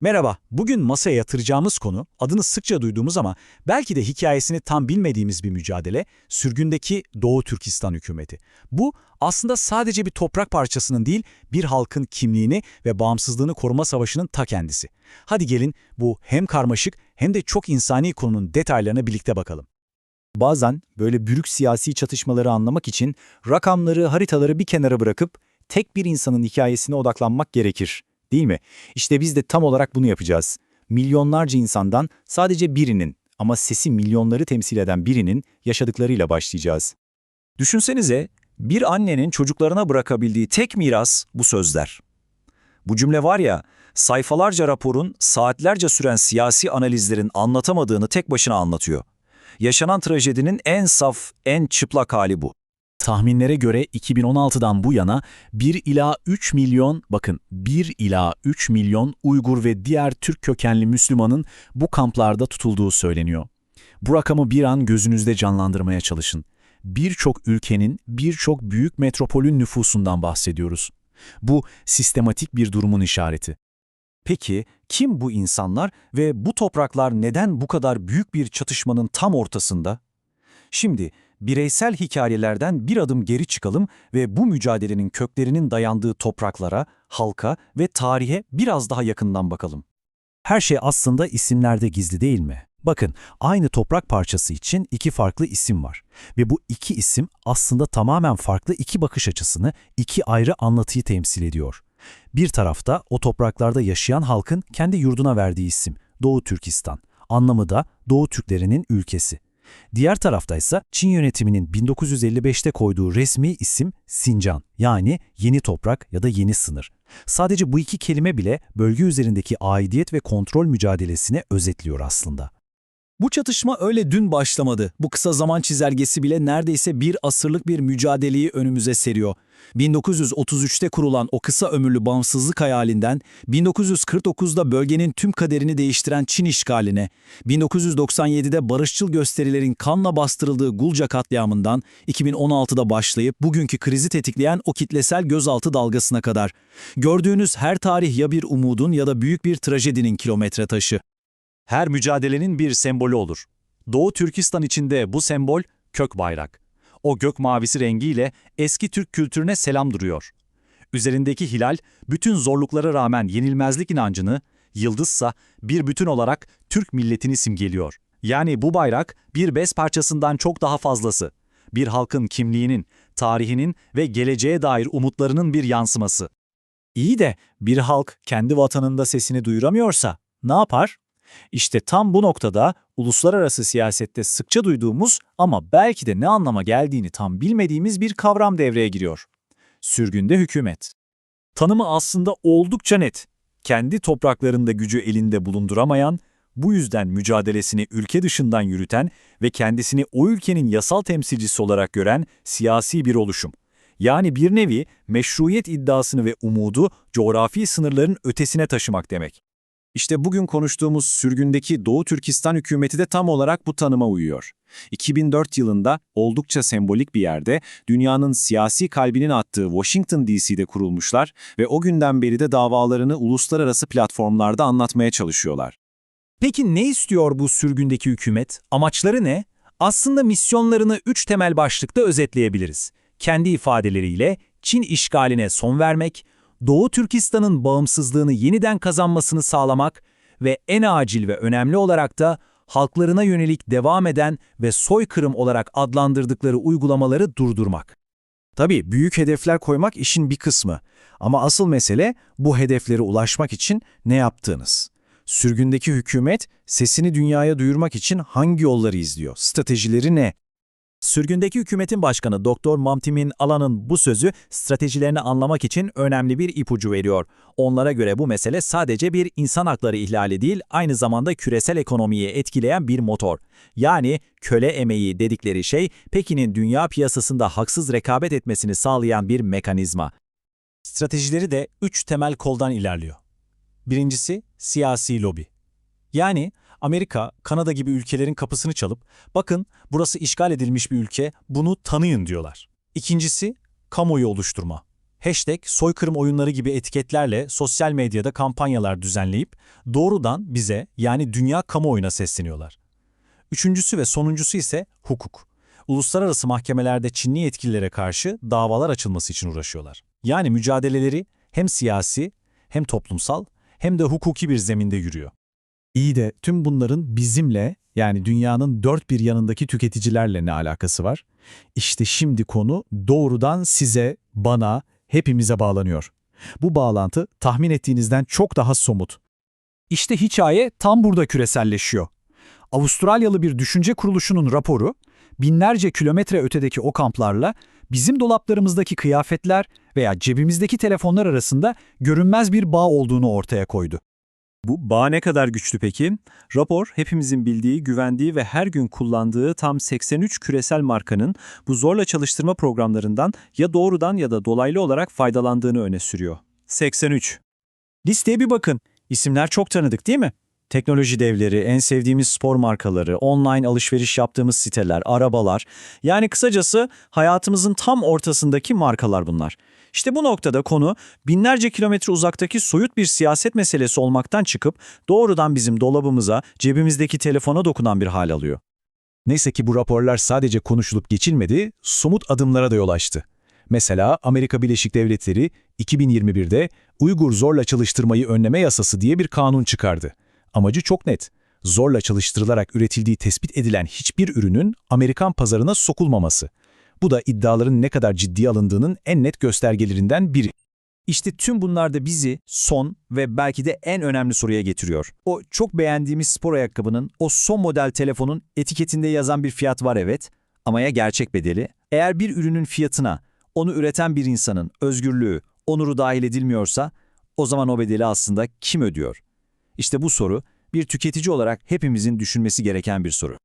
Merhaba, bugün masaya yatıracağımız konu, adını sıkça duyduğumuz ama belki de hikayesini tam bilmediğimiz bir mücadele, sürgündeki Doğu Türkistan hükümeti. Bu aslında sadece bir toprak parçasının değil, bir halkın kimliğini ve bağımsızlığını koruma savaşının ta kendisi. Hadi gelin bu hem karmaşık hem de çok insani konunun detaylarına birlikte bakalım. Bazen böyle büyük siyasi çatışmaları anlamak için rakamları, haritaları bir kenara bırakıp tek bir insanın hikayesine odaklanmak gerekir, değil mi? İşte biz de tam olarak bunu yapacağız. Milyonlarca insandan sadece birinin ama sesi milyonları temsil eden birinin yaşadıklarıyla başlayacağız. Düşünsenize, bir annenin çocuklarına bırakabildiği tek miras bu sözler. Bu cümle var ya, sayfalarca raporun, saatlerce süren siyasi analizlerin anlatamadığını tek başına anlatıyor. Yaşanan trajedinin en saf, en çıplak hali bu. Tahminlere göre 2016'dan bu yana 1 ila 3 milyon, bakın 1 ila 3 milyon Uygur ve diğer Türk kökenli Müslümanın bu kamplarda tutulduğu söyleniyor. Bu rakamı bir an gözünüzde canlandırmaya çalışın. Birçok ülkenin, birçok büyük metropolün nüfusundan bahsediyoruz. Bu sistematik bir durumun işareti. Peki, kim bu insanlar ve bu topraklar neden bu kadar büyük bir çatışmanın tam ortasında? Şimdi, bireysel hikayelerden bir adım geri çıkalım ve bu mücadelenin köklerinin dayandığı topraklara, halka ve tarihe biraz daha yakından bakalım. Her şey aslında isimlerde gizli değil mi? Bakın, aynı toprak parçası için iki farklı isim var. Ve bu iki isim aslında tamamen farklı iki bakış açısını, iki ayrı anlatıyı temsil ediyor. Bir tarafta o topraklarda yaşayan halkın kendi yurduna verdiği isim, Doğu Türkistan. Anlamı da Doğu Türklerinin ülkesi. Diğer tarafta ise Çin yönetiminin 1955'te koyduğu resmi isim Sincan, yani yeni toprak ya da yeni sınır. Sadece bu iki kelime bile bölge üzerindeki aidiyet ve kontrol mücadelesini özetliyor aslında. Bu çatışma öyle dün başlamadı. Bu kısa zaman çizelgesi bile neredeyse bir asırlık bir mücadeleyi önümüze seriyor. 1933'te kurulan o kısa ömürlü bağımsızlık hayalinden, 1949'da bölgenin tüm kaderini değiştiren Çin işgaline, 1997'de barışçıl gösterilerin kanla bastırıldığı Gulca katliamından, 2016'da başlayıp bugünkü krizi tetikleyen o kitlesel gözaltı dalgasına kadar. Gördüğünüz her tarih ya bir umudun ya da büyük bir trajedinin kilometre taşı. Her mücadelenin bir sembolü olur. Doğu Türkistan içinde bu sembol kök bayrak. O gök mavisi rengiyle eski Türk kültürüne selam duruyor. Üzerindeki hilal bütün zorluklara rağmen yenilmezlik inancını, yıldızsa bir bütün olarak Türk milletini simgeliyor. Yani bu bayrak bir bez parçasından çok daha fazlası. Bir halkın kimliğinin, tarihinin ve geleceğe dair umutlarının bir yansıması. İyi de bir halk kendi vatanında sesini duyuramıyorsa ne yapar? İşte tam bu noktada uluslararası siyasette sıkça duyduğumuz ama belki de ne anlama geldiğini tam bilmediğimiz bir kavram devreye giriyor. Sürgünde hükümet. Tanımı aslında oldukça net. Kendi topraklarında gücü elinde bulunduramayan, bu yüzden mücadelesini ülke dışından yürüten ve kendisini o ülkenin yasal temsilcisi olarak gören siyasi bir oluşum. Yani bir nevi meşruiyet iddiasını ve umudu coğrafi sınırların ötesine taşımak demek. İşte bugün konuştuğumuz sürgündeki Doğu Türkistan hükümeti de tam olarak bu tanıma uyuyor. 2004 yılında oldukça sembolik bir yerde dünyanın siyasi kalbinin attığı Washington DC'de kurulmuşlar ve o günden beri de davalarını uluslararası platformlarda anlatmaya çalışıyorlar. Peki ne istiyor bu sürgündeki hükümet? Amaçları ne? Aslında misyonlarını 3 temel başlıkta özetleyebiliriz. Kendi ifadeleriyle Çin işgaline son vermek, Doğu Türkistan'ın bağımsızlığını yeniden kazanmasını sağlamak ve en acil ve önemli olarak da halklarına yönelik devam eden ve soykırım olarak adlandırdıkları uygulamaları durdurmak. Tabii büyük hedefler koymak işin bir kısmı ama asıl mesele bu hedeflere ulaşmak için ne yaptığınız. Sürgündeki hükümet sesini dünyaya duyurmak için hangi yolları izliyor, stratejileri ne? Sürgündeki hükümetin başkanı Doktor Mamtimin Alan'ın bu sözü stratejilerini anlamak için önemli bir ipucu veriyor. Onlara göre bu mesele sadece bir insan hakları ihlali değil, aynı zamanda küresel ekonomiyi etkileyen bir motor. Yani köle emeği dedikleri şey, Pekin'in dünya piyasasında haksız rekabet etmesini sağlayan bir mekanizma. Stratejileri de 3 temel koldan ilerliyor. Birincisi, siyasi lobi. Yani Amerika, Kanada gibi ülkelerin kapısını çalıp, bakın burası işgal edilmiş bir ülke, bunu tanıyın diyorlar. İkincisi, kamuoyu oluşturma. Hashtag, soykırım oyunları gibi etiketlerle sosyal medyada kampanyalar düzenleyip doğrudan bize, yani dünya kamuoyuna sesleniyorlar. Üçüncüsü ve sonuncusu ise hukuk. Uluslararası mahkemelerde Çinli yetkililere karşı davalar açılması için uğraşıyorlar. Yani mücadeleleri hem siyasi, hem toplumsal, hem de hukuki bir zeminde yürüyor. İyi de tüm bunların bizimle, yani dünyanın dört bir yanındaki tüketicilerle ne alakası var? İşte şimdi konu doğrudan size, bana, hepimize bağlanıyor. Bu bağlantı tahmin ettiğinizden çok daha somut. İşte hikaye tam burada küreselleşiyor. Avustralyalı bir düşünce kuruluşunun raporu, binlerce kilometre ötedeki o kamplarla bizim dolaplarımızdaki kıyafetler veya cebimizdeki telefonlar arasında görünmez bir bağ olduğunu ortaya koydu. Bu bağ ne kadar güçlü peki? Rapor, hepimizin bildiği, güvendiği ve her gün kullandığı tam 83 küresel markanın bu zorla çalıştırma programlarından ya doğrudan ya da dolaylı olarak faydalandığını öne sürüyor. 83. Listeye bir bakın. İsimler çok tanıdık değil mi? Teknoloji devleri, en sevdiğimiz spor markaları, online alışveriş yaptığımız siteler, arabalar. Yani kısacası hayatımızın tam ortasındaki markalar bunlar. İşte bu noktada konu binlerce kilometre uzaktaki soyut bir siyaset meselesi olmaktan çıkıp doğrudan bizim dolabımıza, cebimizdeki telefona dokunan bir hal alıyor. Neyse ki bu raporlar sadece konuşulup geçilmedi, somut adımlara da yol açtı. Mesela Amerika Birleşik Devletleri 2021'de Uygur zorla çalıştırmayı önleme yasası diye bir kanun çıkardı. Amacı çok net. Zorla çalıştırılarak üretildiği tespit edilen hiçbir ürünün Amerikan pazarına sokulmaması. Bu da iddiaların ne kadar ciddiye alındığının en net göstergelerinden biri. İşte tüm bunlar da bizi son ve belki de en önemli soruya getiriyor. O çok beğendiğimiz spor ayakkabının, o son model telefonun etiketinde yazan bir fiyat var evet, ama ya gerçek bedeli? Eğer bir ürünün fiyatına onu üreten bir insanın özgürlüğü, onuru dahil edilmiyorsa, o zaman o bedeli aslında kim ödüyor? İşte bu soru bir tüketici olarak hepimizin düşünmesi gereken bir soru.